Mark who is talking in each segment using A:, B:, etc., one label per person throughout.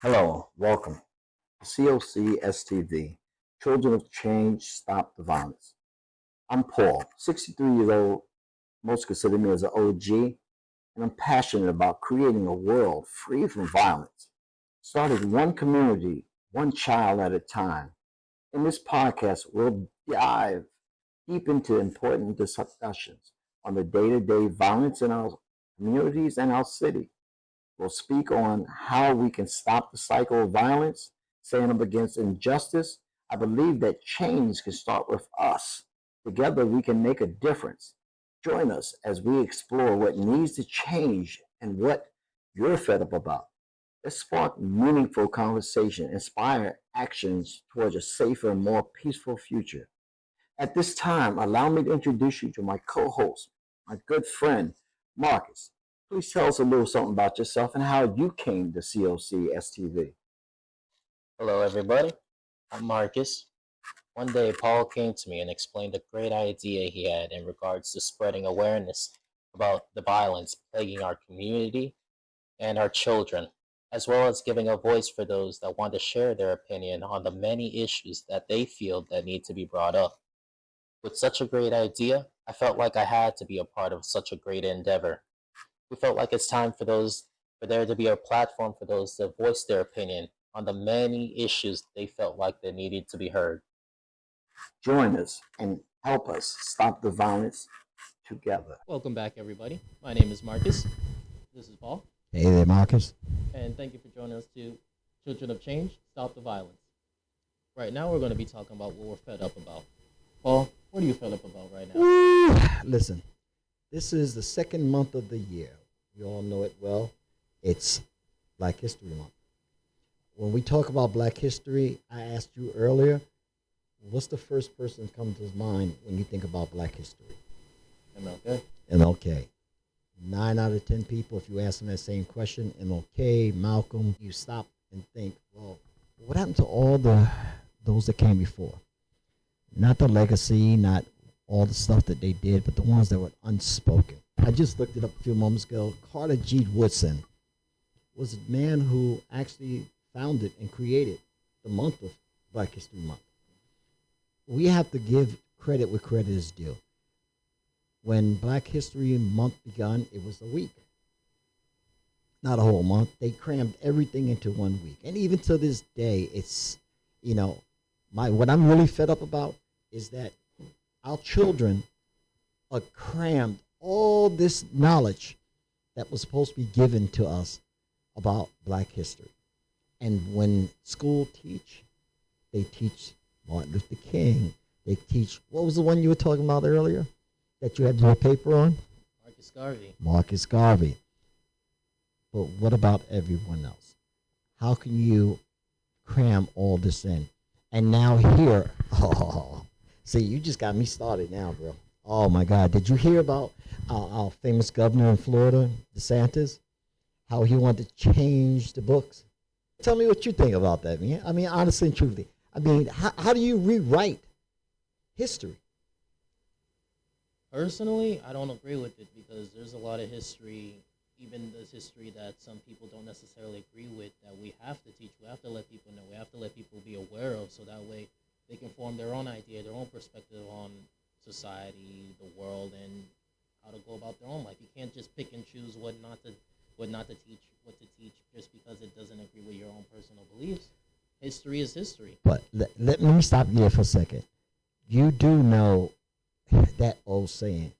A: Hello, welcome to COCSTV, Children of Change, Stop the Violence. I'm Paul, 63 years old. Most consider me as an OG, and I'm passionate about creating a world free from violence, starting one community, one child at a time. In this podcast, we'll dive deep into important discussions on the day-to-day violence in our communities and our city. We'll speak on how we can stop the cycle of violence, stand up against injustice. I believe that change can start with us. Together, we can make a difference. Join us as we explore what needs to change and what you're fed up about. Let's spark meaningful conversation, inspire actions towards a safer and more peaceful future. At this time, allow me to introduce you to my co host, my good friend, Marcus. Please tell us a little something about yourself and how you came to COC STV.
B: Hello, everybody. I'm Marcus. One day, Paul came to me and explained a great idea he had in regards to spreading awareness about the violence plaguing our community and our children, as well as giving a voice for those that want to share their opinion on the many issues that they feel that need to be brought up. With such a great idea, I felt like I had to be a part of such a great endeavor. We felt like it's time for there to be a platform for those to voice their opinion on the many issues they felt like they needed to be heard.
A: Join us and help us stop the violence together.
C: Welcome back, everybody. My name is Marcus. This is Paul.
D: Hey there, Marcus.
C: And thank you for joining us to Children of Change, Stop the Violence. Right now, we're going to be talking about what we're fed up about. Paul, what are you fed up about right now?
D: Listen, this is the second month of the year. You all know it well. It's Black History Month. When we talk about Black history, I asked you earlier, what's the first person that comes to mind when you think about Black history?
C: MLK.
D: MLK. 9 out of 10 people, if you ask them that same question, MLK, Malcolm, you stop and think, well, what happened to all those that came before? Not the legacy, not all the stuff that they did, but the ones that were unspoken. I just looked it up a few moments ago. Carter G. Woodson was a man who actually founded and created the month of Black History Month. We have to give credit where credit is due. When Black History Month began, it was a week, not a whole month. They crammed everything into 1 week. And even to this day, it's, what I'm really fed up about is that our children are crammed all this knowledge that was supposed to be given to us about Black history. And when school teach, they teach Martin Luther King. They teach, what was the one you were talking about earlier that you had to do a paper on?
C: Marcus Garvey.
D: Marcus Garvey. But what about everyone else? How can you cram all this in? And now here, see, you just got me started now, bro. Oh my God. Did you hear about our famous governor in Florida, DeSantis? How he wanted to change the books? Tell me what you think about that, man. I mean, honestly and truthfully. I mean, how do you rewrite history?
C: Personally, I don't agree with it because there's a lot of history, even this history that some people don't necessarily agree with, that we have to teach. We have to let people know. We have to let people be aware of, so that way they can form their own idea, their own perspective on society, the world, and how to go about their own life. You can't just pick and choose what not to teach just because it doesn't agree with your own personal beliefs. History is history.
D: But let me stop you there for a second. You do know that old saying.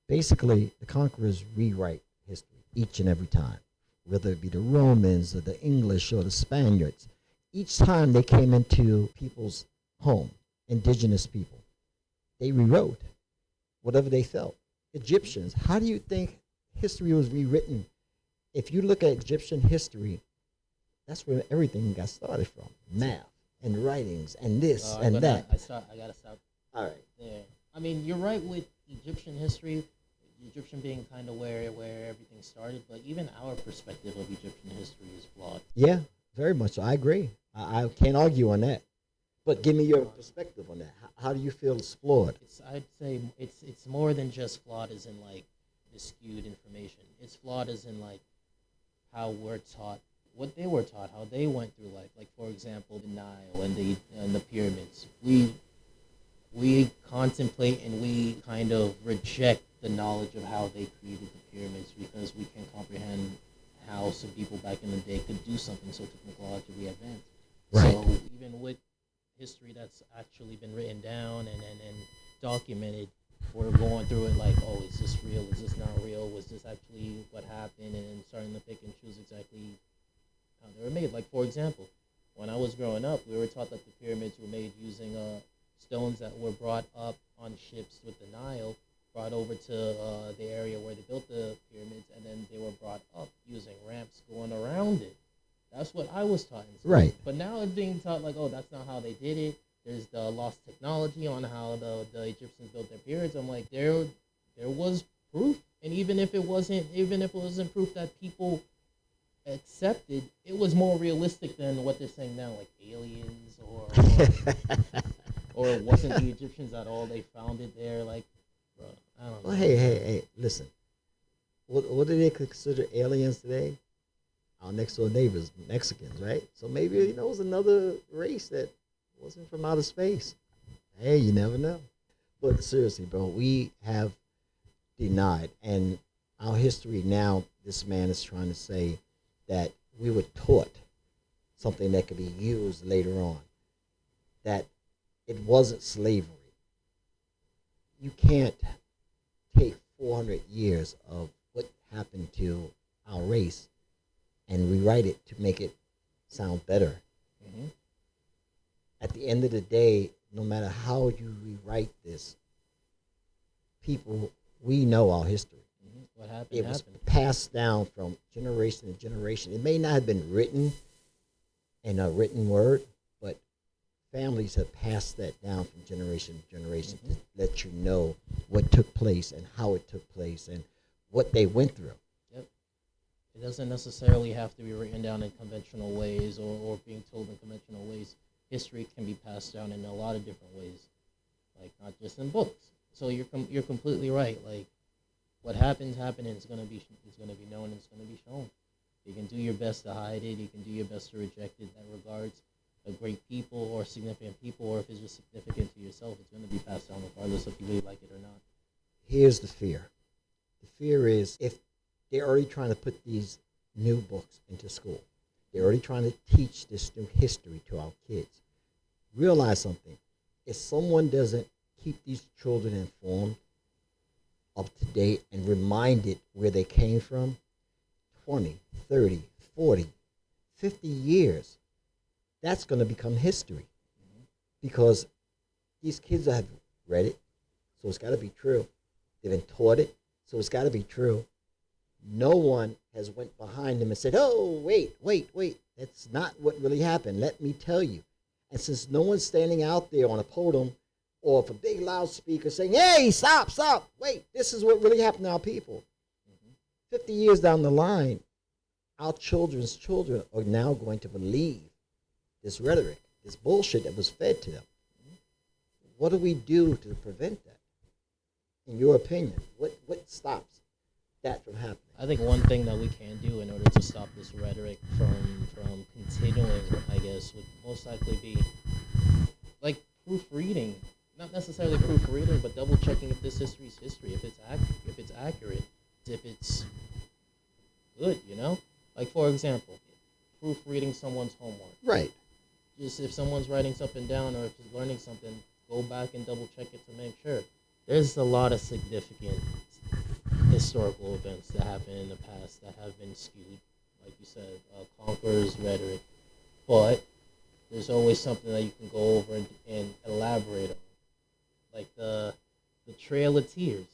D: Basically, the conquerors rewrite history each and every time, whether it be the Romans or the English or the Spaniards. Each time they came into people's home, indigenous people, they rewrote whatever they felt. Egyptians, how do you think history was rewritten? If you look at Egyptian history, that's where everything got started from. Math and writings and this and that.
C: I gotta stop.
D: All right.
C: There. I mean, you're right with Egyptian history, Egyptian being kind of where everything started, but even our perspective of Egyptian history is flawed.
D: Yeah, very much so. I agree. I can't argue on that. But give me your perspective on that. How do you feel it's flawed?
C: I'd say it's more than just flawed as in like the skewed information. It's flawed as in like how we're taught what they were taught, how they went through life. Like, for example, the Nile and the pyramids. We contemplate and we kind of reject the knowledge of how they created the pyramids because we can comprehend how some people back in the day could do something so technologically advanced.
D: Right.
C: So even with history that's actually been written down and documented, we're going through it like, oh, is this real? Is this not real? Was this actually what happened? And then starting to pick and choose exactly how they were made. Like, for example, when I was growing up, we were taught that the pyramids were made using stones that were brought up on ships with the Nile, brought over to the area where they built the pyramids, and then they were brought up using ramps going around it. That's what I was taught in school.
D: Right.
C: But now it's being taught like, oh, that's not how they did it. There's the lost technology on how the Egyptians built their pyramids. I'm like, there was proof, and even if it wasn't proof that people accepted, it was more realistic than what they're saying now, like aliens or it wasn't the Egyptians at all. They found it there, like, bro, I don't know.
D: Well, hey, listen. What do they consider aliens today? Our next door neighbors, Mexicans, right? So maybe, it was another race that wasn't from outer space. Hey, you never know. But seriously, bro, we have denied, and our history now, this man is trying to say that we were taught something that could be used later on, that it wasn't slavery. You can't take 400 years of what happened to our race and rewrite it to make it sound better.
C: Mm-hmm.
D: At the end of the day, no matter how you rewrite this, people, we know our history.
C: Mm-hmm. What happened?
D: It was passed down from generation to generation. It may not have been written in a written word, but families have passed that down from generation to generation to let you know what took place and how it took place and what they went through.
C: Yep. It doesn't necessarily have to be written down in conventional ways or being told in conventional ways. History can be passed down in a lot of different ways, like not just in books. So you're completely right. Like, what happened, and it's gonna be known, and it's gonna be shown. You can do your best to hide it. You can do your best to reject it. That regards a great people or significant people, or if it's just significant to yourself, it's gonna be passed down regardless if you really like it or not.
D: Here's the fear. The fear is if they're already trying to put these new books into school, they're already trying to teach this new history to our kids. Realize something. If someone doesn't keep these children informed, up to date, and reminded where they came from, 20, 30, 40, 50 years, that's going to become history. Because these kids have read it, so it's got to be true. They've been taught it, so it's got to be true. No one has went behind them and said, oh, wait, that's not what really happened. Let me tell you. And since no one's standing out there on a podium or with a big loudspeaker saying, hey, stop, wait, this is what really happened to our people. 50 years down the line, our children's children are now going to believe this rhetoric, this bullshit that was fed to them. What do we do to prevent that? In your opinion, what stops that from happening?
C: I think one thing that we can do in order to stop this rhetoric from continuing, I guess, would most likely be like proofreading. Not necessarily proofreading, but double checking if this history is history, if it's accurate, if it's good, Like, for example, proofreading someone's homework.
D: Right.
C: Just if someone's writing something down or if he's learning something, go back and double check it to make sure. There's a lot of significant historical events that happened in the past that have been skewed, like you said, conquerors' rhetoric. But there's always something that you can go over and elaborate on, like the Trail of Tears.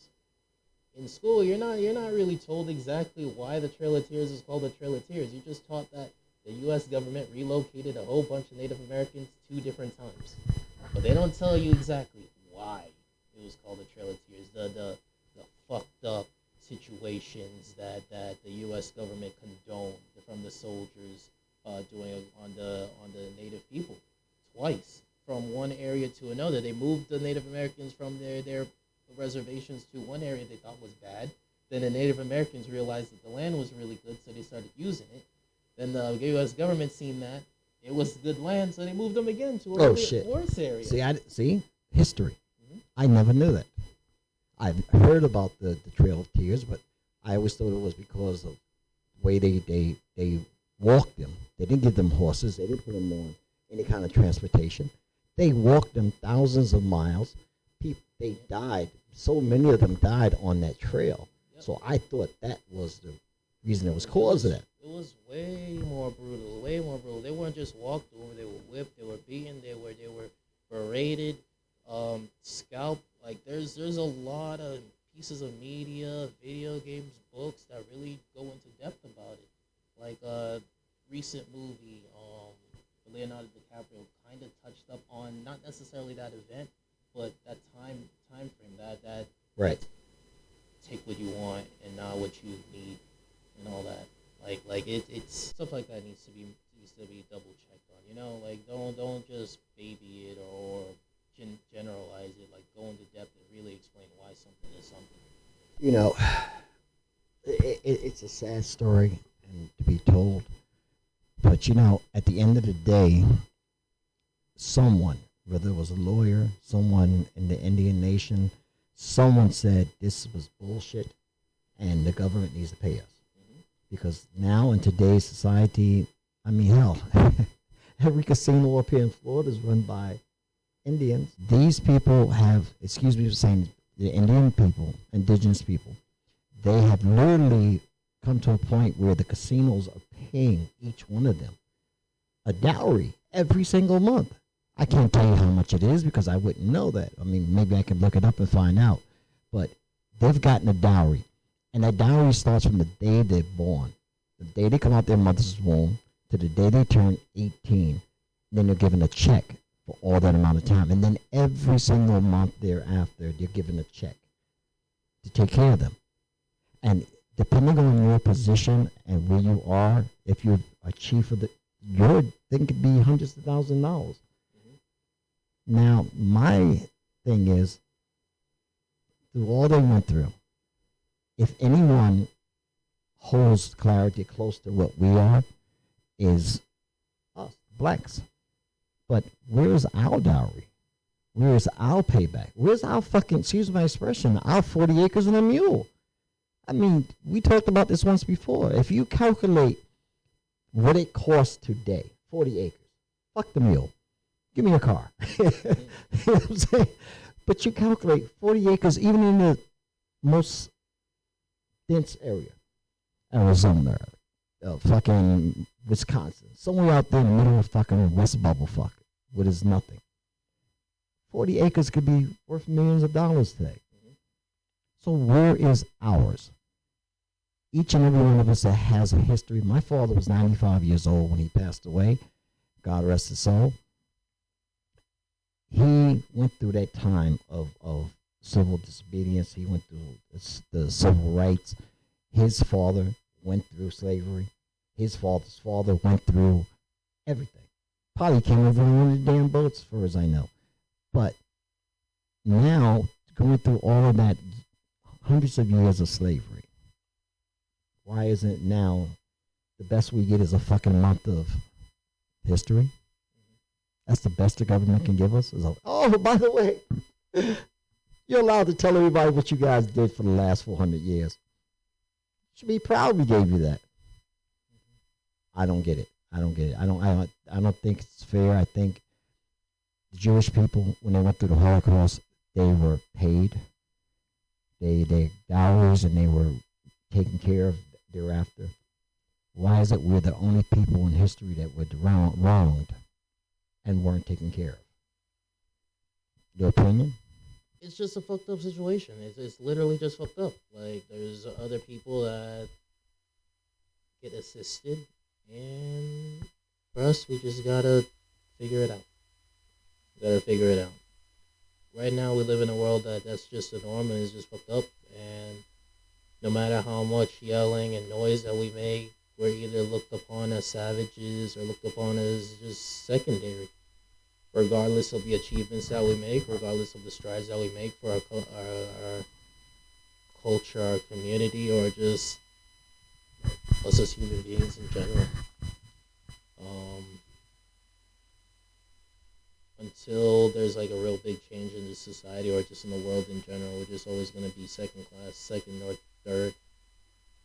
C: In school, you're not really told exactly why the Trail of Tears is called the Trail of Tears. You're just taught that the U.S. government relocated a whole bunch of Native Americans 2 different times, but they don't tell you exactly why it was called the Trail of Tears. The fucked up situations that the U.S. government condoned from the soldiers doing on the Native people twice from one area to another. They moved the Native Americans from their reservations to one area they thought was bad. Then the Native Americans realized that the land was really good, so they started using it. Then the U.S. government seen that it was good land, so they moved them again to a
D: Oh,
C: really
D: shit.
C: worse area.
D: See history.
C: Mhm.
D: I never knew that. I've heard about the Trail of Tears, but I always thought it was because of the way they walked them. They didn't give them horses. They didn't put them on any kind of transportation. They walked them thousands of miles. They died. So many of them died on that trail.
C: Yep.
D: So I thought that was the reason it was caused of that.
C: It was way more brutal. Way more brutal. They weren't just walked over. They were whipped. They were beaten. They were berated, scalped. Like there's a lot of pieces of media, video games, books that really go into depth about it. Like recent movie, Leonardo DiCaprio kind of touched up on not necessarily that event, but that time frame. That
D: Right.
C: take what you want and not what you need and all that. Like it's stuff like that needs to be double checked on. You know, like don't just baby it or generalize it. Like go into depth and really explain why something is something.
D: You know, it's a sad story and to be told. But you know, at the end of the day, someone, whether it was a lawyer, someone in the Indian nation, someone said this was bullshit and the government needs to pay us. Because now in today's society, I mean, hell, every casino up here in Florida is run by Indians. These people have, excuse me for saying, the Indian people, indigenous people, they have literally come to a point where the casinos are paying each one of them a dowry every single month. I can't tell you how much it is because I wouldn't know that. I mean, maybe I can look it up and find out. But they've gotten a dowry. And that dowry starts from the day they're born. The day they come out their mother's womb to the day they turn 18. Then they're given a check for all that amount of time. And then every single month thereafter, they're given a check to take care of them. And depending on your position and where you are, if you're a chief of your thing could be hundreds of thousands of dollars. Now, my thing is, through all they went through, if anyone holds clarity close to what we are, is us, blacks. But where's our dowry? Where's our payback? Where's our fucking, excuse my expression, our 40 acres and a mule? I mean, we talked about this once before. If you calculate what it costs today, 40 acres, fuck the mule. Give me a car. You know what I'm saying? But you calculate 40 acres, even in the most dense area, Arizona, fucking Wisconsin, somewhere out there in the middle of fucking West Bubblefuck, what is nothing. 40 acres could be worth millions of dollars today. So where is ours? Each and every one of us that has a history. My father was 95 years old when he passed away. God rest his soul. He went through that time of civil disobedience. He went through the civil rights. His father went through slavery. His father's father went through everything. Probably came over on one of the damn boats, as far as I know. But now, going through all of that, hundreds of years of slavery, why isn't it now the best we get is a fucking month of history? That's the best the government can give us. Oh, by the way, you're allowed to tell everybody what you guys did for the last 400 years. You should be proud we gave you that. I don't get it. I don't think it's fair. I think the Jewish people, when they went through the Holocaust, they were paid. They dowries and they were taken care of thereafter. Why is it we're the only people in history that were wronged and weren't taken care of? Your opinion?
C: It's just a fucked up situation. It's literally just fucked up. Like there's other people that get assisted, and for us, we just gotta figure it out. Right now, we live in a world that's just the norm and is just fucked up. And no matter how much yelling and noise that we make, we're either looked upon as savages or looked upon as just secondary. Regardless of the achievements that we make, regardless of the strides that we make for our culture, our community, or just us as human beings in general. Um, until there's like a real big change in the society or just in the world in general, we're just always going to be second class, second or third.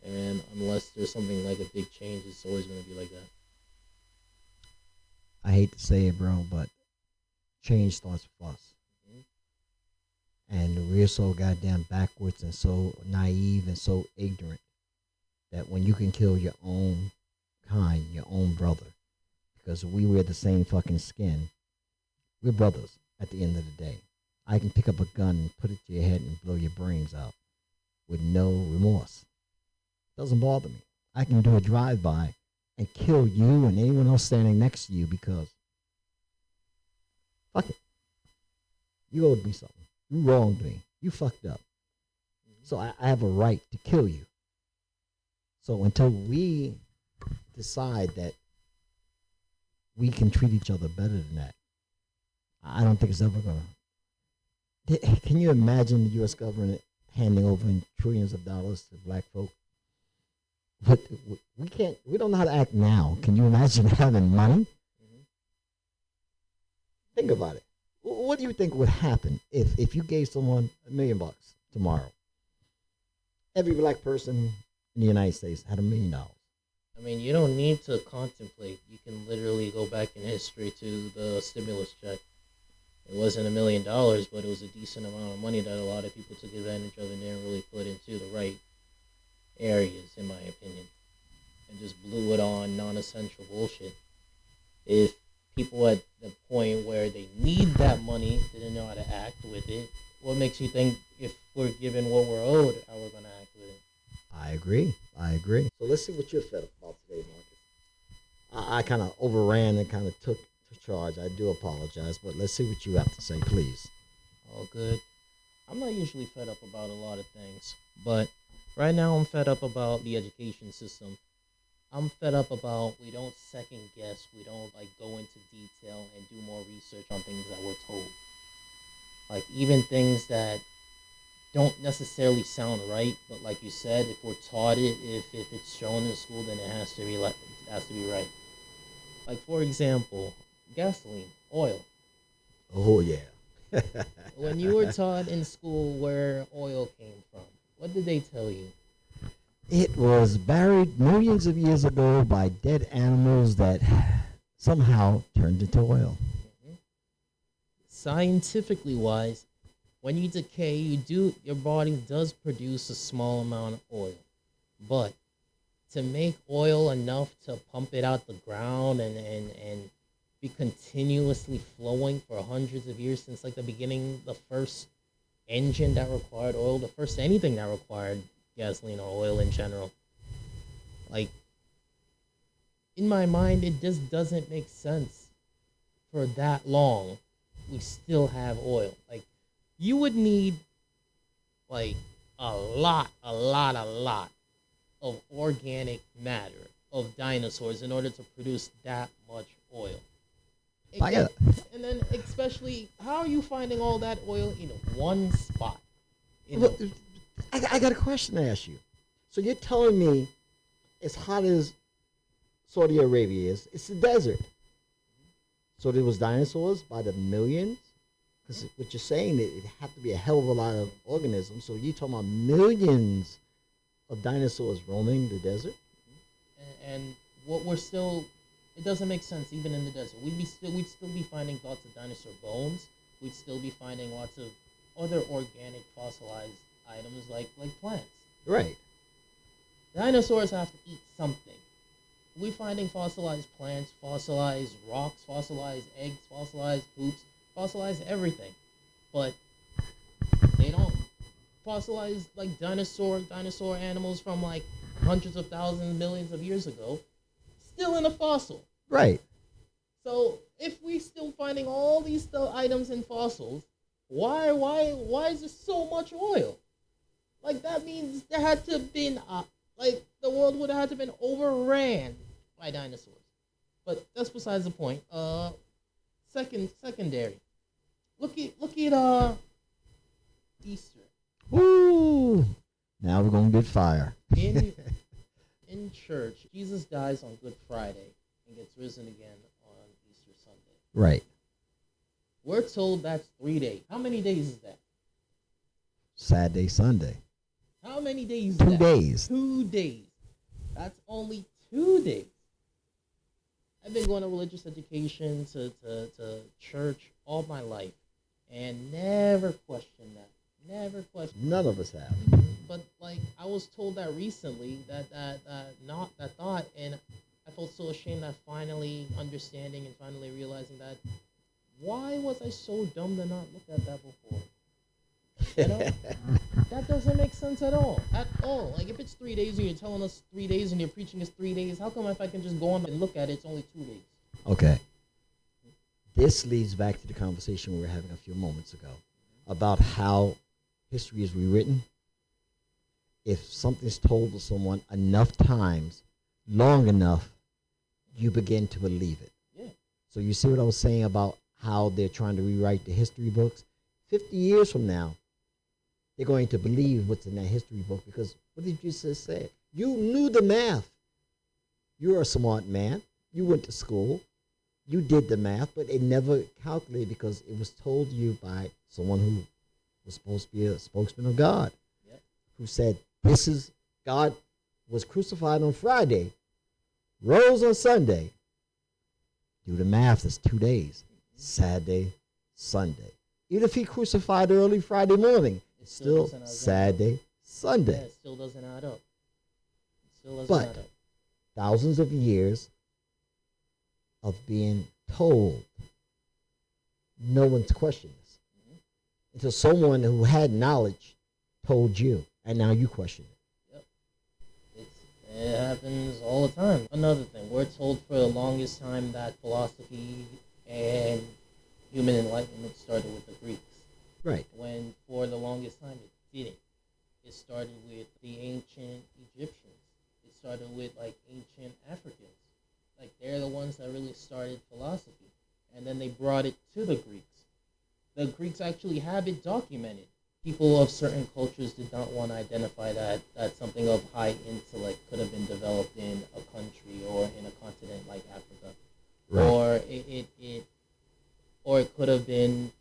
C: And unless there's something like a big change, it's always going to be like that.
D: I hate to say it, bro, but change starts with us. And we're so goddamn backwards and so naive and so ignorant that when you can kill your own kind, your own brother, because we wear the same fucking skin, we're brothers at the end of the day. I can pick up a gun and put it to your head and blow your brains out with no remorse. Doesn't bother me. I can do a drive-by and kill you and anyone else standing next to you because fuck it. You owed me something. You wronged me. You fucked up. So I have a right to kill you. So until we decide that we can treat each other better than that, I don't think it's ever going to. Can you imagine the U.S. government handing over trillions of dollars to black folk? But we can't. We don't know how to act now. Can you imagine having money? Think about it. What do you think would happen if you gave someone $1 million tomorrow? Every black person in the United States had $1 million.
C: I mean, you don't need to contemplate. You can literally go back in history to the stimulus check. It wasn't $1 million, but it was a decent amount of money that a lot of people took advantage of and didn't really put into the right areas, in my opinion, and just blew it on non-essential bullshit. If people at the point where they need that money didn't know how to act with it, what makes you think if we're given what we're owed, how we're going to act with it?
D: I agree. So let's see what you're fed up about today, Marcus. I kind of overran and kind of took charge. I do apologize, but let's see what you have to say, please.
C: All good. I'm not usually fed up about a lot of things, but right now I'm fed up about the education system. I'm fed up about we don't second guess, we don't like go into detail and do more research on things that we're told. Like even things that don't necessarily sound right, but like you said, if we're taught it, if it's shown in school, then it has to be right. Like for example, gasoline, oil.
D: Oh yeah.
C: When you were taught in school where oil came from, what did they tell you?
D: It was buried millions of years ago by dead animals that somehow turned into oil.
C: Scientifically wise, when you decay, your body does produce a small amount of oil. But to make oil enough to pump it out the ground and be continuously flowing for hundreds of years since like the beginning, the first engine that required oil, the first anything that required gasoline or oil in general. Like, in my mind, it just doesn't make sense for that long we still have oil. Like, you would need, like, a lot of organic matter of dinosaurs in order to produce that much oil. And then, especially, how are you finding all that oil in one spot?
D: I got a question to ask you. So you're telling me as hot as Saudi Arabia is, it's a desert. So there was dinosaurs by the millions? Because what you're saying, it had to be a hell of a lot of organisms. So you're talking about millions of dinosaurs roaming the desert?
C: And what it doesn't make sense even in the desert. We'd still be finding lots of dinosaur bones. We'd still be finding lots of other organic fossilized items like plants.
D: Right.
C: Dinosaurs have to eat something. We're finding fossilized plants, fossilized rocks, fossilized eggs, fossilized poops, fossilized everything. But they don't fossilize like dinosaur animals from like hundreds of thousands, millions of years ago, still in a fossil.
D: Right.
C: So if we still finding all these items in fossils, why is there so much oil? Like that means there had to have been the world would have had to have been overran by dinosaurs. But that's besides the point. Secondary. Look at Easter.
D: Woo! Now we're gonna get fire.
C: in church, Jesus dies on Good Friday and gets risen again on Easter Sunday.
D: Right.
C: We're told that's 3 days. How many days is that?
D: Saturday, Sunday.
C: How many days is
D: 2
C: that?
D: days.
C: 2 days. That's only 2 days. I've been going to religious education, to church all my life, and never questioned that. Never questioned.
D: None of us have.
C: But like, I was told that recently, that thought, and I felt so ashamed that finally understanding and finally realizing that, why was I so dumb to not look at that before? You know, that doesn't make sense at all. At all. Like, if it's 3 days and you're telling us 3 days and you're preaching us 3 days, how come if I can just go on and look at it, it's only 2 days?
D: Okay. This leads back to the conversation we were having a few moments ago about how history is rewritten. If something's told to someone enough times, long enough, you begin to believe it.
C: Yeah.
D: So you see what I was saying about how they're trying to rewrite the history books? 50 years from now, they're going to believe what's in that history book, because what did you just say? You knew the math. You're a smart man. You went to school. You did the math, but it never calculated because it was told you by someone who was supposed to be a spokesman of God,
C: Yep.
D: who said, this is, God was crucified on Friday, rose on Sunday. Do the math, that's 2 days. Saturday, Sunday. Even if he crucified early Friday morning, it's still
C: doesn't add up.
D: Saturday, Sunday.
C: Yeah, it still doesn't add up. It still doesn't
D: But
C: add up.
D: thousands of years of being told, no one's questioned this.
C: Mhm.
D: Until someone who had knowledge told you, and now you question it.
C: It happens all the time. Another thing, we're told for the longest time that philosophy and human enlightenment started with the Greeks,
D: Right.
C: when for the longest time it didn't. It started with the ancient Egyptians. It started with like ancient Africans. Like, they're the ones that really started philosophy. And then they brought it to the Greeks. The Greeks actually have it documented. People of certain cultures did not want to identify that something of high intellect could have been developed in a country or in a continent like Africa.
D: Right.
C: Or it could have been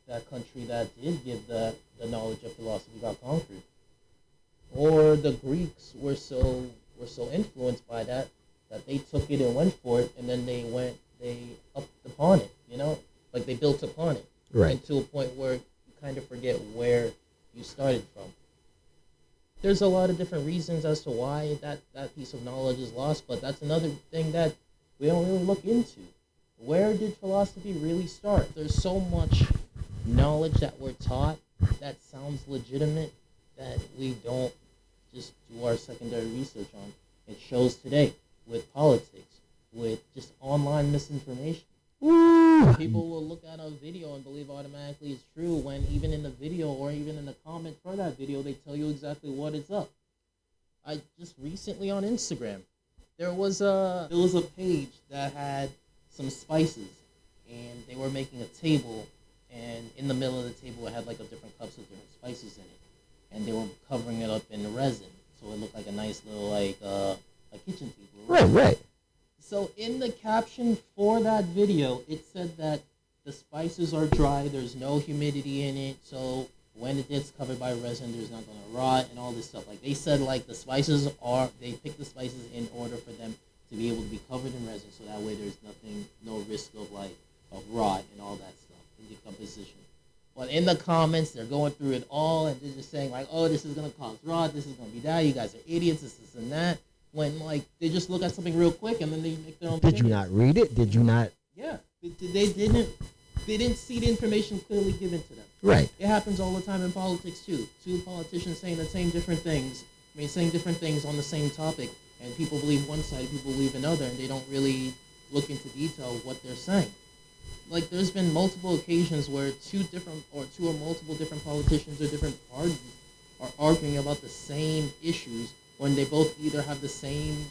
C: that country that did give the knowledge of philosophy got conquered. Or the Greeks were so influenced by that they took it and went for it, and then they upped upon it, you know? Like, they built upon it.
D: Right.
C: And to a point where you kind of forget where you started from. There's a lot of different reasons as to why that piece of knowledge is lost, but that's another thing that we don't really look into. Where did philosophy really start? There's so much knowledge that we're taught that sounds legitimate that we don't just do our secondary research on. It shows today with politics, with just online misinformation.
D: Woo!
C: People will look at a video and believe automatically it's true, when even in the video or even in the comment for that video, they tell you exactly what is up. I just recently on Instagram, there was a page that had some spices, and they were making a table, and in the middle of the table it had like different cups of different spices in it, and they were covering it up in resin, so it looked like a nice little like a kitchen table.
D: Right.
C: So in the caption for that video, it said that the spices are dry, there's no humidity in it, so when it gets covered by resin, there's not going to rot and all this stuff. Like, they said, like, they pick the spices in order for them to be able to be covered in resin, so that way there's no risk of rot and all that stuff, and decomposition. But in the comments, they're going through it all, and they're just saying, like, oh, this is going to cause rot, this is going to be that, you guys are idiots, this and that. When, like, they just look at something real quick and then they make their own
D: Did you
C: opinions.
D: not read it? Did you not?
C: Yeah. They didn't see the information clearly given to them.
D: Right.
C: It happens all the time in politics, too. Two politicians saying saying different things on the same topic, and people believe one side, people believe another, and they don't really look into detail of what they're saying. Like, there's been multiple occasions where two or multiple different politicians or different parties are arguing about the same issues, when they both either have the same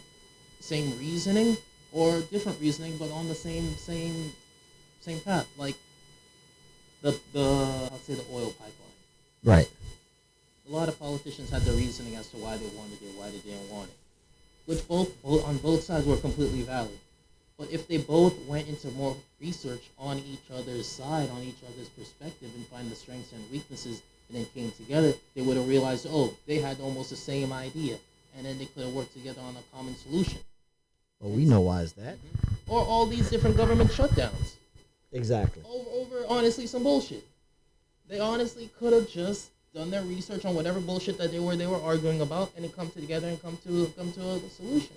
C: reasoning or different reasoning, but on the same path. Like the oil pipeline.
D: Right.
C: A lot of politicians had their reasoning as to why they wanted it, why they didn't want it. which both on both sides were completely valid. But if they both went into more research on each other's side, on each other's perspective, and find the strengths and weaknesses, and then came together, they would have realized, oh, they had almost the same idea, and then they could have worked together on a common solution.
D: Well, we know why is that.
C: Or all these different government shutdowns.
D: Exactly.
C: Over honestly some bullshit. They honestly could have just done their research on whatever bullshit that they were arguing about, and then come together and come to a solution.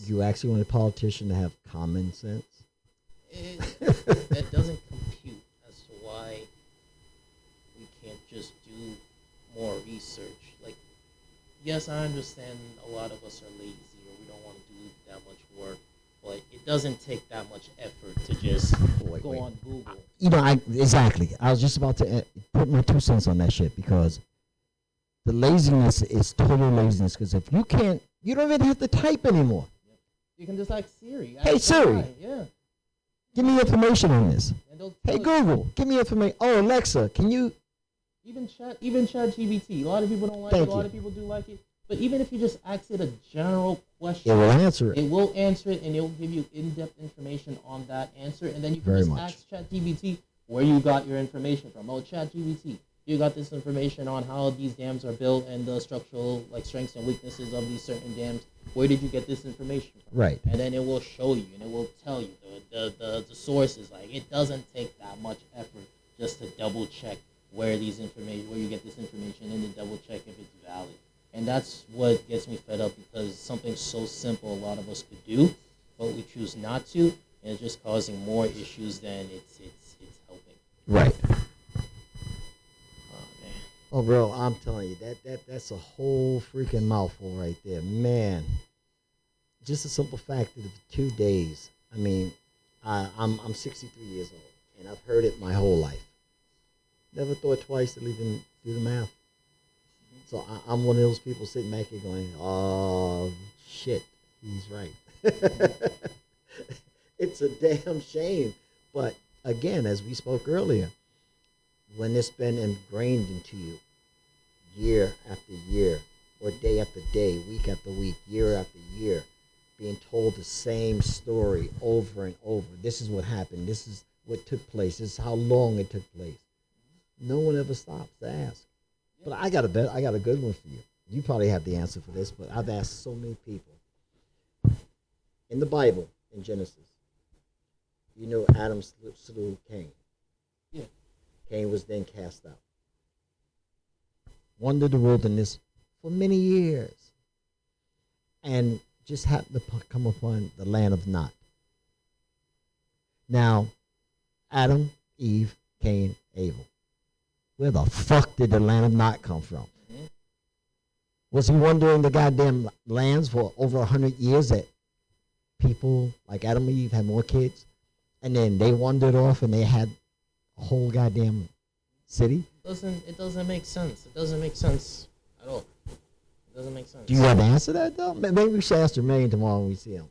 D: You actually want a politician to have common sense?
C: That doesn't compute as to why we can't just do more research. Like, yes, I understand a lot of us are lazy or we don't want to do that much work, but it doesn't take that much effort to just go on Google.
D: You know, exactly. I was just about to put my 2 cents on that shit, because the laziness is total laziness. Because if you can't, you don't even have to type anymore.
C: You can just ask Siri.
D: Hey Siri,
C: yeah.
D: give me information on this.
C: And they'll
D: Hey
C: tell you.
D: Google, give me information. Oh, Alexa, can you?
C: Even chat GBT. A lot of people don't like
D: Thank
C: it. A lot
D: you.
C: of people do like it. But even if you just ask it a general question,
D: It will answer it.
C: It will answer it, and it will give you in-depth information on that answer. And then you can
D: Very
C: just
D: much.
C: ask ChatGPT where you got your information from. Oh, ChatGPT, you got this information on how these dams are built and the structural strengths and weaknesses of these certain dams. Where did you get this information from?
D: Right.
C: And then it will show you, and it will tell you the sources. Like, it doesn't take that much effort just to double check where you get this information, and to double check if it's valid. And that's what gets me fed up, because something so simple a lot of us could do, but we choose not to, and it's just causing more issues than it's helping.
D: Right.
C: Oh man.
D: Oh, bro, I'm telling you, that's a whole freaking mouthful right there, man. Just a simple fact that of 2 days. I mean, I'm 63 years old, and I've heard it my whole life. Never thought twice to even do the math. So I'm one of those people sitting back here going, "Oh shit, he's right." It's a damn shame, but again, as we spoke earlier, when it's been ingrained into you year after year, or day after day, week after week, year after year, being told the same story over and over. This is what happened. This is what took place. This is how long it took place. No one ever stops to ask. But I got a good one for you. You probably have the answer for this, but I've asked so many people. In the Bible, in Genesis, you know Adam slew Cain.
C: Yeah.
D: Cain was then cast out. Wandered the wilderness for many years. And just happened to come upon the land of Nod. Now, Adam, Eve, Cain, Abel. Where the fuck did the land of Nod come from?
C: Mm-hmm.
D: Was he wandering the goddamn lands for over 100 years that people like Adam and Eve had more kids? And then they wandered off and they had a whole goddamn city?
C: It doesn't make sense. It doesn't make sense at all. It doesn't make sense.
D: Do you have the answer to that, though? Maybe we should ask Jermaine tomorrow when we see him.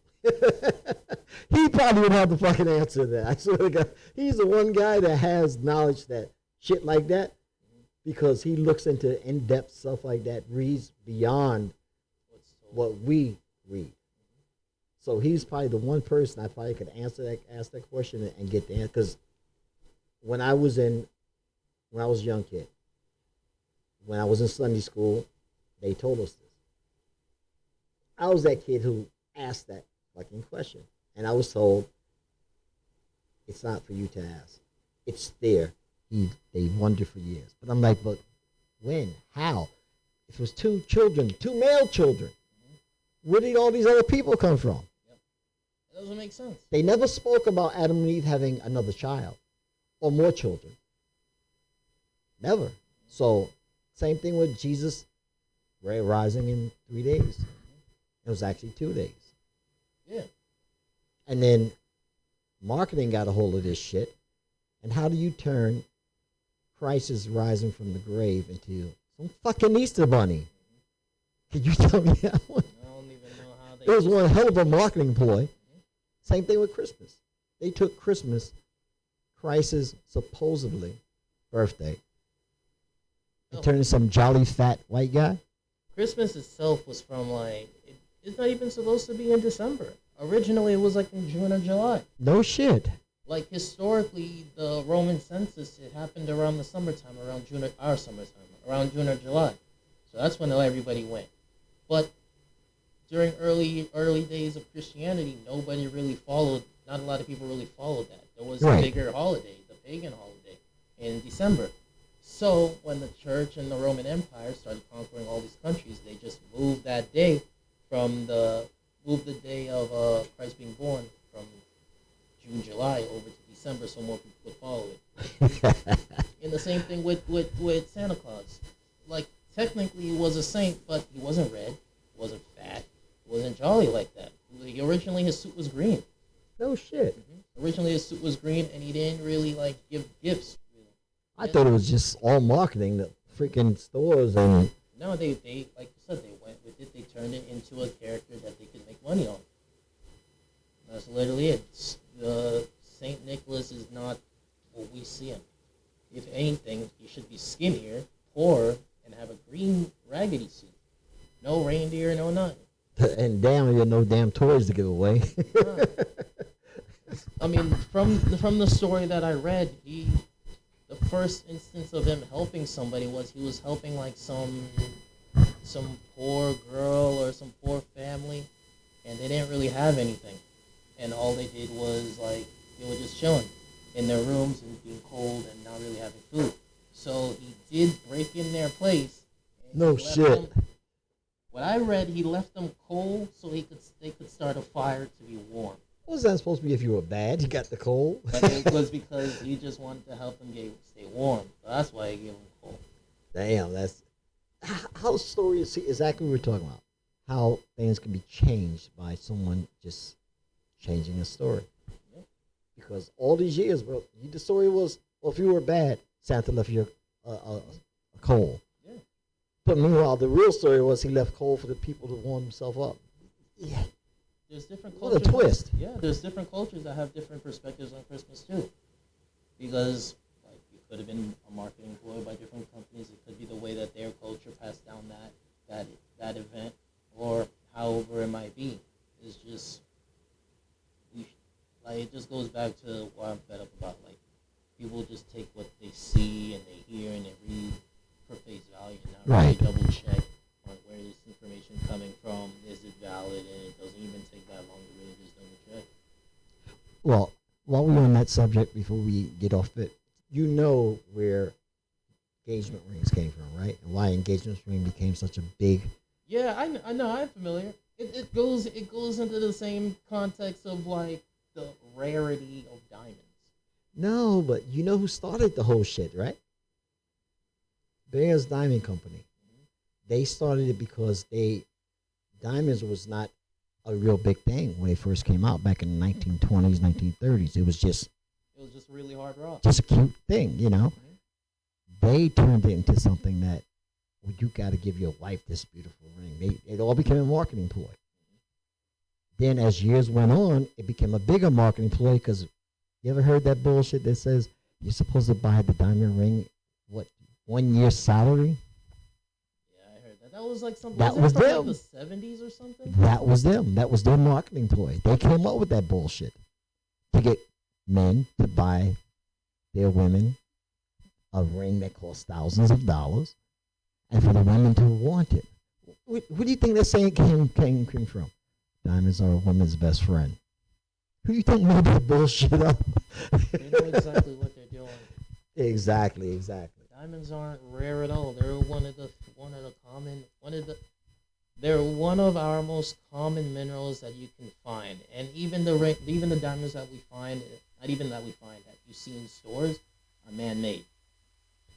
D: He probably would have the fucking answer to that. I swear to God. He's the one guy that has knowledge that shit like that, because he looks into in-depth stuff like that, reads beyond what we read. So he's probably the one person I probably could ask that question and get the answer. Because when I was a young kid, when I was in Sunday school, they told us this. I was that kid who asked that fucking question. And I was told, it's not for you to ask. It's there. They wondered for years. But I'm like, but when? How? If it was 2 children, 2 male children, where did all these other people come from?
C: Yep. It doesn't make sense.
D: They never spoke about Adam and Eve having another child or more children. Never. So, same thing with Jesus rising in 3 days. It was actually 2 days.
C: Yeah.
D: And then marketing got a hold of this shit. And how do you turn Christ is rising from the grave into some fucking Easter bunny? Can you tell me that one?
C: I don't even know how they.
D: It was one hell of a marketing ploy. Same thing with Christmas. They took Christmas, Christ's supposedly birthday, and turned into some jolly fat white guy.
C: Christmas itself was from It's not even supposed to be in December. Originally, it was like in June or July.
D: No shit.
C: Like historically, the Roman census, it happened around the summertime, around June or our summertime, around June or July. So that's when everybody went. But during early days of Christianity, nobody really followed. Not a lot of people really followed that. There was
D: Right.
C: a bigger holiday, the pagan holiday, in December. So when the church and the Roman Empire started conquering all these countries, they just moved that day moved the day of Christ being born from June, July over to December, so more people could follow it. And the same thing with Santa Claus. Like technically, he was a saint, but he wasn't red, he wasn't fat, he wasn't jolly like that. Originally, his suit was green.
D: No shit.
C: Originally, his suit was green, and he didn't really like give gifts. Really.
D: I thought it was just all marketing. The freaking stores and
C: No, they like you said, they went with it. They turned it into a character that they could make money on. That's literally it. Saint Nicholas is not what we see him. If anything, he should be skinnier, poorer, and have a green raggedy suit. No reindeer, no nothing.
D: and damn, you had no damn toys to give away.
C: I mean, from the story that I read, the first instance of him helping somebody was he was helping like some poor girl or some poor family, and they didn't really have anything, and all they did was like they were just chilling in their rooms and being cold and not really having food. So he did break in their place. And
D: No
C: he left
D: shit.
C: them- what I read, he left them cold so they could start a fire to be warm.
D: What was that supposed to be if you were bad? You got the cold?
C: But it was because he just wanted to help them stay warm. So that's why he gave them cold.
D: Damn, that's how story is exactly what we're talking about. How things can be changed by someone just changing a story.
C: Yeah.
D: Because all these years, bro, the story was, well, if you were bad, Santa left you a coal.
C: Yeah.
D: But meanwhile, the real story was he left coal for the people to warm themselves up. Yeah.
C: There's different
D: What a
C: cultures.
D: twist.
C: Yeah, there's different cultures that have different perspectives on Christmas too. Because like it could have been a marketing ploy by different companies. It could be the way that their culture passed down that event, or however it might be. It's just it just goes back to what I'm fed up about. Like people just take what they see and they hear and they read for face value and not
D: Right.
C: really double check on where this information coming from. Is it valid? And it doesn't even take that long to really just double check.
D: Well, while we're on that subject, before we get off it, you know where engagement rings came from, right? And why engagement ring became such a big.
C: Yeah, I know. I'm familiar. It goes into the same context of like the rarity of diamonds.
D: No, but you know who started the whole shit, right? Bear's Diamond Company. They started it because diamonds was not a real big thing when they first came out back in the 1920s, 1930s. It was just
C: really hard rock.
D: a cute thing, you know. They turned it into something that, well, you got to give your wife this beautiful ring. It all became a marketing ploy. Then as years went on, it became a bigger marketing ploy because you ever heard that bullshit that says you're supposed to buy the diamond ring, 1 year's salary?
C: Yeah, I heard that. That was like something.
D: That
C: was
D: was
C: it from
D: them.
C: like the 70s or something?
D: That was them. That was their marketing ploy. They came up with that bullshit to get men to buy their women a ring that costs thousands of dollars, and for the women to want it. What do you think that saying came from? Diamonds are a woman's best friend. Who do you think made that bullshit up?
C: They know exactly what they're doing.
D: Exactly.
C: Diamonds aren't rare at all. They're they're one of our most common minerals that you can find. And even the diamonds that we find, not even that we find, that you see in stores, are man-made.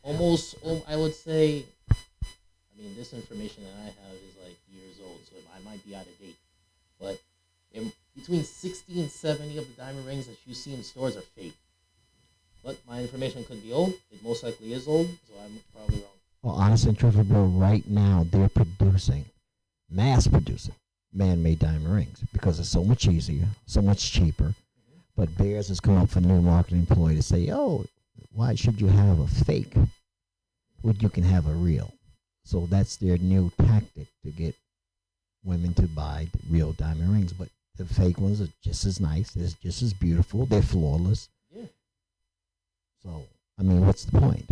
C: Almost, I would say, I mean, this information that I have is like years old, so I might be out of date. But between 60 and 70 of the diamond rings that you see in stores are fake. But my information could be old. It most likely is old, so I'm probably wrong.
D: Well, honest and truthful, bro, right now they're mass producing man-made diamond rings because it's so much easier, so much cheaper. But Bears has come up with a new marketing ploy to say, oh, why should you have a fake when you can have a real? So that's their new tactic to get women to buy the real diamond rings, but the fake ones are just as nice. They're just as beautiful. They're flawless.
C: Yeah.
D: So, I mean, what's the point?